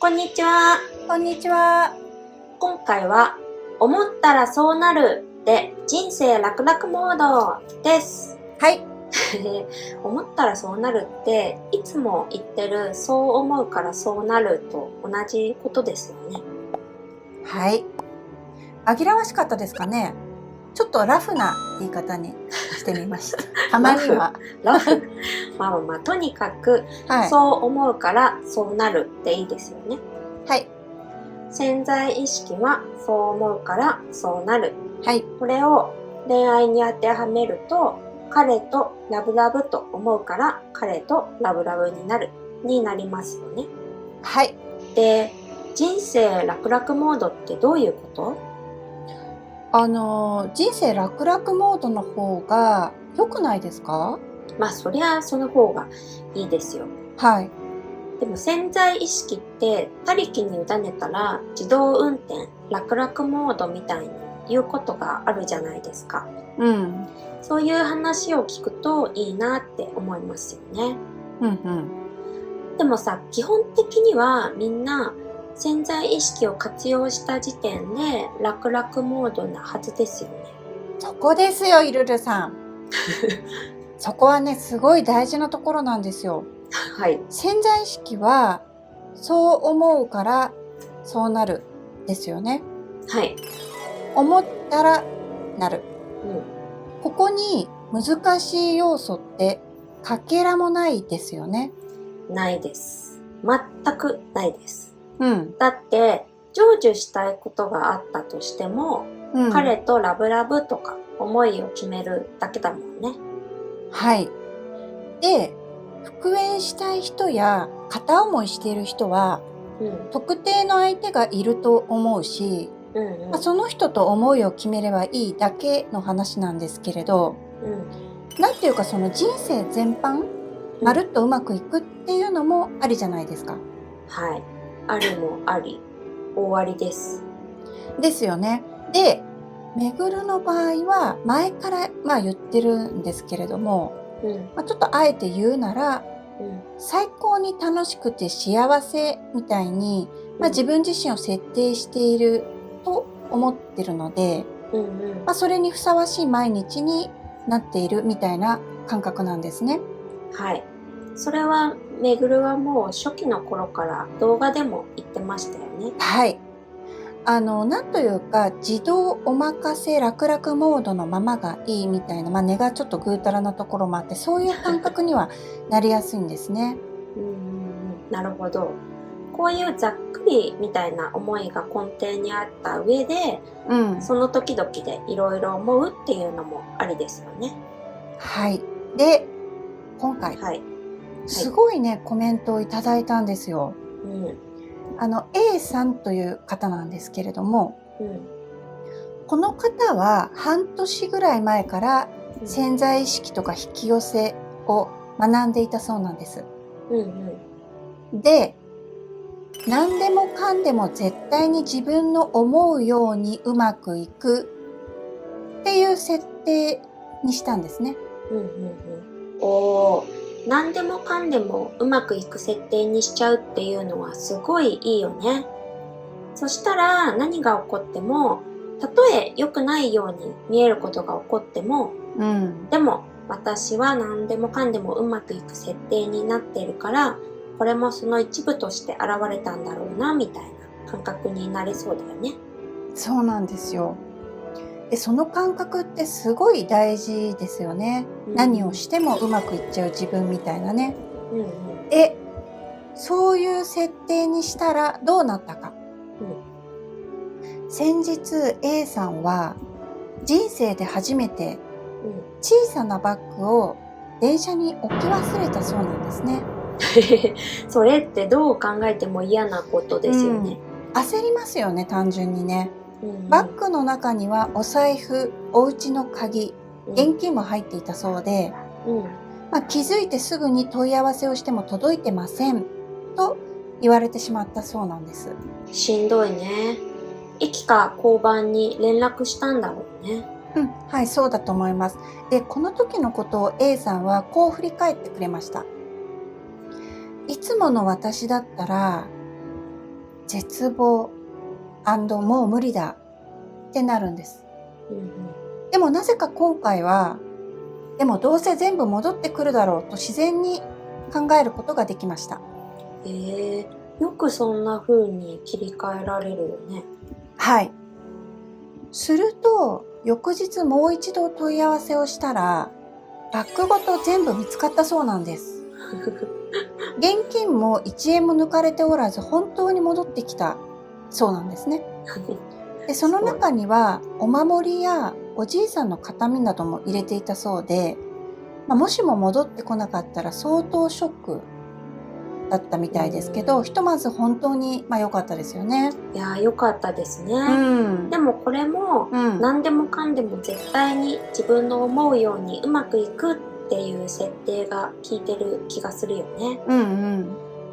こんにちは。こんにちは。今回は思ったらそうなるで人生楽々モードです。はい。思ったらそうなるっていつも言ってるそう思うからそうなると同じことですよね。はい。紛らわしかったですかね。ちょっとラフな言い方にしてみました。たまには。ラフまあとにかく、はい。そう思うからそうなるっていいですよね。はい。潜在意識はそう思うからそうなる。はい。これを恋愛に当てはめると、彼とラブラブと思うから彼とラブラブになるになりますよね。はい。で、人生楽々モードってどういうこと？人生楽々モードの方が良くないですか？まあそりゃその方がいいですよ。はい。でも潜在意識って他力に委ねたら自動運転楽々モードみたいに言うことがあるじゃないですか。うん。そういう話を聞くといいなって思いますよね。うんうん。でもさ、基本的にはみんな潜在意識を活用した時点で楽々モードなはずですよね。そこですよ、イルルさん。そこはね、すごい大事なところなんですよ。はい。潜在意識はそう思うからそうなるですよね。はい。思ったらなる。うここに難しい要素ってかけらもないですよね。ん。ないです。全くないです。うん。だって、成就したいことがあったとしても、うん。彼とラブラブとか思いを決めるだけだもんね。はい。で、復縁したい人や片思いしている人はうん。特定の相手がいると思うし、うんうん。その人と思いを決めればいいだけの話なんですけれど、うん。なんていうかその人生全般、まるっとうまくいくっていうのもありじゃないですか。はい。ありもあり、終わりです。ですよね。で、めぐるの場合は前から言ってるんですけれども、うん。ちょっとあえて言うなら、うん。最高に楽しくて幸せみたいに、自分自身を設定していると思ってるので、うんうん。それにふさわしい毎日になっているみたいな感覚なんですね。はい。それは、めぐるはもう初期の頃から動画でも言ってましたよね。はい。なんというか、自動お任せ楽々モードのままがいいみたいな、根がちょっとぐうたらなところもあって、そういう感覚にはなりやすいんですね。なるほど。こういうざっくりみたいな思いが根底にあった上で、うん。その時々でいろいろ思うっていうのもありですよね。はい。で、今回、はい。すごいね、コメントをいただいたんですよ。うん。A さんという方なんですけれども、うん。この方は半年ぐらい前から潜在意識とか引き寄せを学んでいたそうなんです。うんうん。で、何でもかんでも絶対に自分の思うようにうまくいくっていう設定にしたんですね。おー、何でもかんでもうまくいく設定にしちゃうっていうのはすごいいいよね。そしたら何が起こっても、たとえ良くないように見えることが起こっても、うん。でも私は何でもかんでもうまくいく設定になっているから、これもその一部として現れたんだろうな、みたいな感覚になれそうだよね。そうなんですよ。で、その感覚ってすごい大事ですよね。何をしてもうまくいっちゃう自分みたいなね。うんうん。で、そういう設定にしたらどうなったか。先日 A さんは人生で初めて小さなバッグを電車に置き忘れたそうなんですね。それってどう考えても嫌なことですよね。焦りますよね、単純にね。うんうん、バッグの中にはお財布、お家の鍵、現金も入っていたそうで、気づいてすぐに問い合わせをしても届いてませんと言われてしまったそうなんです。しんどいね。駅か交番に連絡したんだろうね。はい、そうだと思います。で、この時のことを A さんはこう振り返ってくれました。いつもの私だったら、絶望もう無理だってなるんです。でもなぜか今回は、でもどうせ全部戻ってくるだろうと自然に考えることができました。よくそんな風に切り替えられるよね。はい。すると、翌日もう一度問い合わせをしたら、バッグごと全部見つかったそうなんです。現金も1円も抜かれておらず、本当に戻ってきたそうなんですね。で、その中にはお守りやおじいさんの形見なども入れていたそうで、もしも戻ってこなかったら相当ショックだったみたいですけど、ひとまず本当に良かったですよね。いや、良かったですね。うん。でもこれも、何でもかんでも絶対に自分の思うようにうまくいくっていう設定が効いてる気がするよね。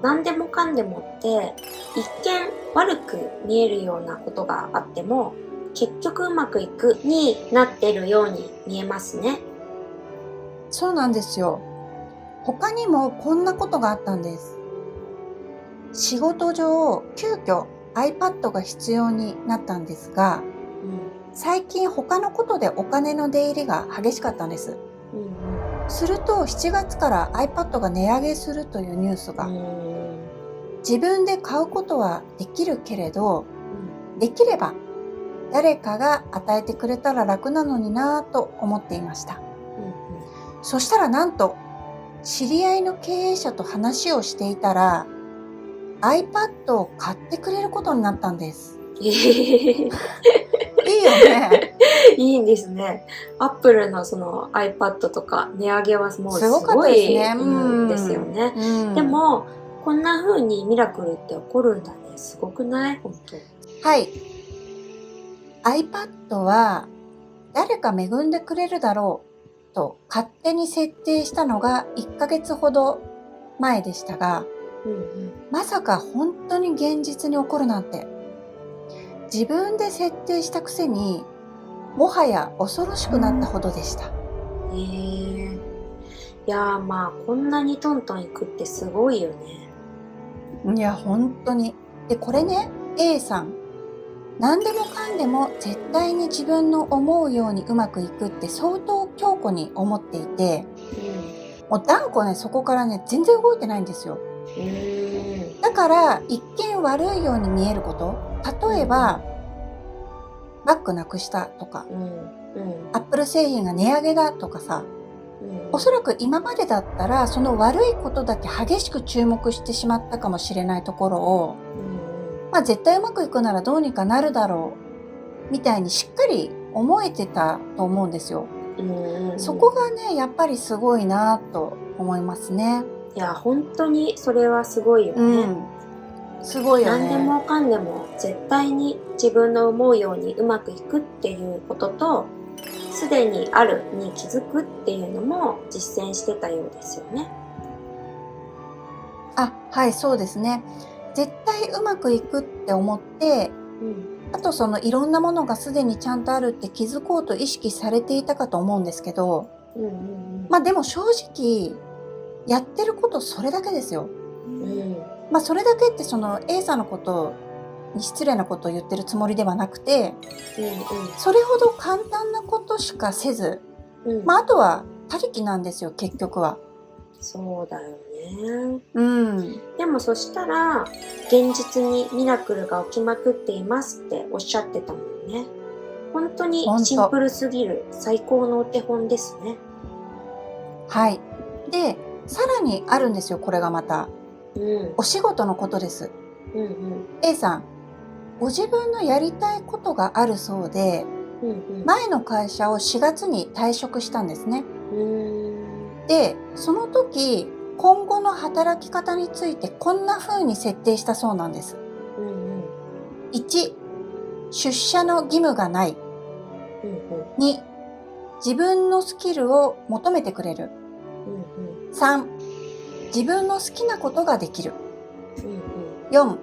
何でもかんでもって一見悪く見えるようなことがあっても結局うまくいくになってるように見えますね。そうなんですよ。他にもこんなことがあったんです。仕事上、急遽 iPad が必要になったんですが、最近他のことでお金の出入りが激しかったんです。すると7月から iPad が値上げするというニュースが。自分で買うことはできるけれど、できれば誰かが与えてくれたら楽なのになぁと思っていました。そしたらなんと知り合いの経営者と話をしていたら iPad を買ってくれることになったんです。いいよね。いいんですね。アップルのその iPad とか値上げはもうすすごかったごですね。いですよね。でもこんな風にミラクルって起こるんだね。すごくない本当。はい。iPad は誰か恵んでくれるだろうと勝手に設定したのが1ヶ月ほど前でしたが、まさか本当に現実に起こるなんて。自分で設定したくせにもはや恐ろしくなったほどでした。いやこんなにトントンいくってすごいよね。いや本当に。でこれね、 A さん何でもかんでも絶対に自分の思うようにうまくいくって相当強固に思っていて、もう断固ねそこからね全然動いてないんですよ。だから一見悪いように見えること、例えばバッグなくしたとか、アップル製品が値上げだとかさ、おそらく今までだったらその悪いことだけ激しく注目してしまったかもしれないところを、絶対うまくいくならどうにかなるだろうみたいにしっかり思えてたと思うんですよ。そこがねやっぱりすごいなと思いますね。いや本当にそれはすごいよね。すごいよね。何でもかんでも絶対に自分の思うようにうまくいくっていうことと、すでにあるに気づくっていうのも実践してたようですよね。はい、そうですね。絶対うまくいくって思って、あとそのいろんなものがすでにちゃんとあるって気づこうと意識されていたかと思うんですけど、でも正直やってることそれだけですよ。それだけってその A さんのことに失礼なことを言ってるつもりではなくて、それほど簡単なことしかせず、あとは他力なんですよ結局は。そうだよね。でもそしたら現実にミラクルが起きまくっていますっておっしゃってたもんね。本当にシンプルすぎる最高のお手本ですね。はい。で、さらにあるんですよ、これがまた。お仕事のことです。A さん、ご自分のやりたいことがあるそうで、前の会社を4月に退職したんですね。で、その時、今後の働き方についてこんな風に設定したそうなんです。1、出社の義務がない。2、自分のスキルを求めてくれる。3、自分の好きなことができる。4、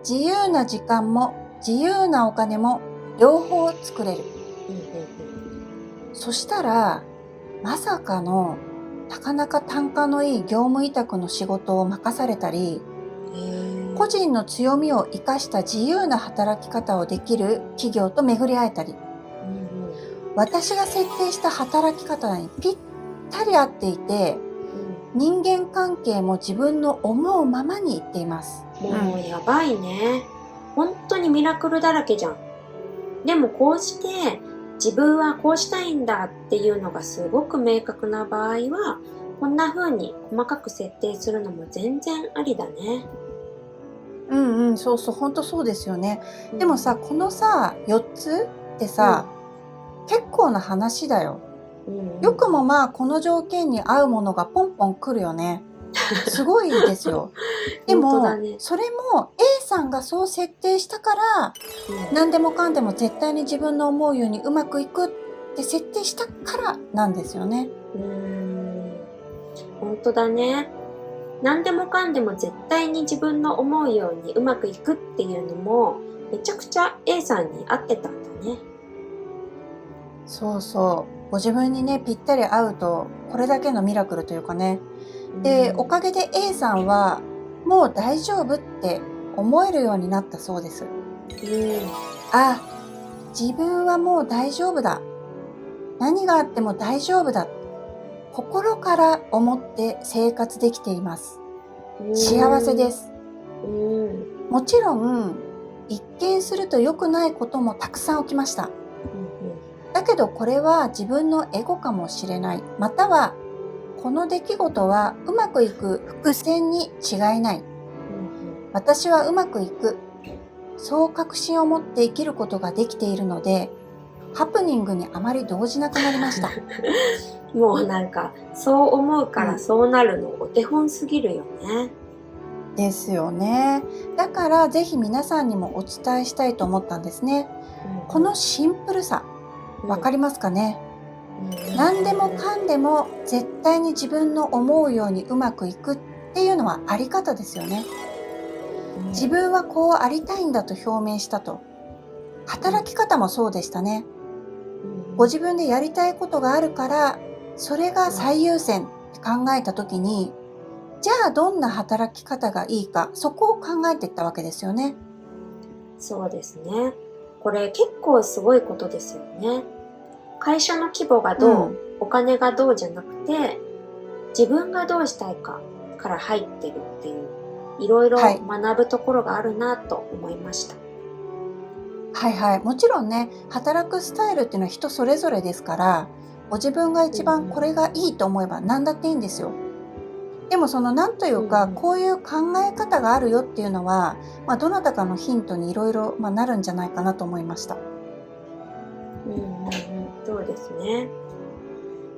自由な時間も自由なお金も両方作れる。そしたら、まさかのなかなか単価のいい業務委託の仕事を任されたり、個人の強みを生かした自由な働き方をできる企業と巡り会えたり、私が設定した働き方にぴったり合っていて、人間関係も自分の思うままにいっています。もうやばいね。本当にミラクルだらけじゃん。でもこうして自分はこうしたいんだっていうのがすごく明確な場合は、こんな風に細かく設定するのも全然ありだね。そうそう、本当そうですよね。でもさ、このさ、4つってさ、結構な話だよ。よくもまあこの条件に合うものがポンポン来るよね。すごいですよ。でも、それも A さんがそう設定したから、何でもかんでも絶対に自分の思うようにうまくいくって設定したからなんですよね。本当だね。何でもかんでも絶対に自分の思うようにうまくいくっていうのもめちゃくちゃ A さんに合ってたんだね。そうそう。ご自分にね、ぴったり合うと、これだけのミラクルというかね。で、おかげで A さんは、もう大丈夫って思えるようになったそうです。あ、自分はもう大丈夫だ。何があっても大丈夫だ。心から思って生活できています。幸せです。もちろん、一見すると良くないこともたくさん起きました。だけどこれは自分のエゴかもしれない。または、この出来事はうまくいく伏線に違いない。私はうまくいく。そう確信を持って生きることができているので、ハプニングにあまり動じなくなりました。もうなんか、そう思うからそうなるのお手本すぎるよね。ですよね。だからぜひ皆さんにもお伝えしたいと思ったんですね。このシンプルさ、わかりますかね？何でもかんでも絶対に自分の思うようにうまくいくっていうのはあり方ですよね。自分はこうありたいんだと表明したと。働き方もそうでしたね。ご自分でやりたいことがあるから、それが最優先って考えたときに、じゃあどんな働き方がいいか、そこを考えていったわけですよね。そうですね。これ結構すごいことですよね。会社の規模がどう、お金がどうじゃなくて、自分がどうしたいかから入ってるっていう、いろいろ学ぶところがあるなと思いました。はいはい。もちろんね、働くスタイルっていうのは人それぞれですから、ご自分が一番これがいいと思えば何だっていいんですよ。でもそのなんというか、こういう考え方があるよっていうのは、どなたかのヒントにいろいろなるんじゃないかなと思いました。そうですね。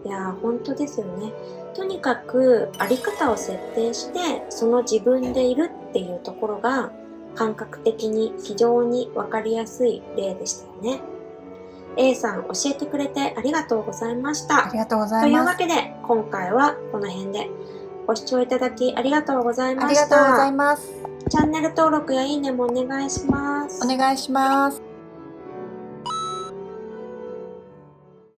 いや本当ですよね。とにかくあり方を設定してその自分でいるっていうところが感覚的に非常にわかりやすい例でしたよね。A さん教えてくれてありがとうございました。ありがとうございます。というわけで今回はこの辺でご視聴いただきありがとうございました。ありがとうございます。チャンネル登録やいいねもお願いします。お願いします。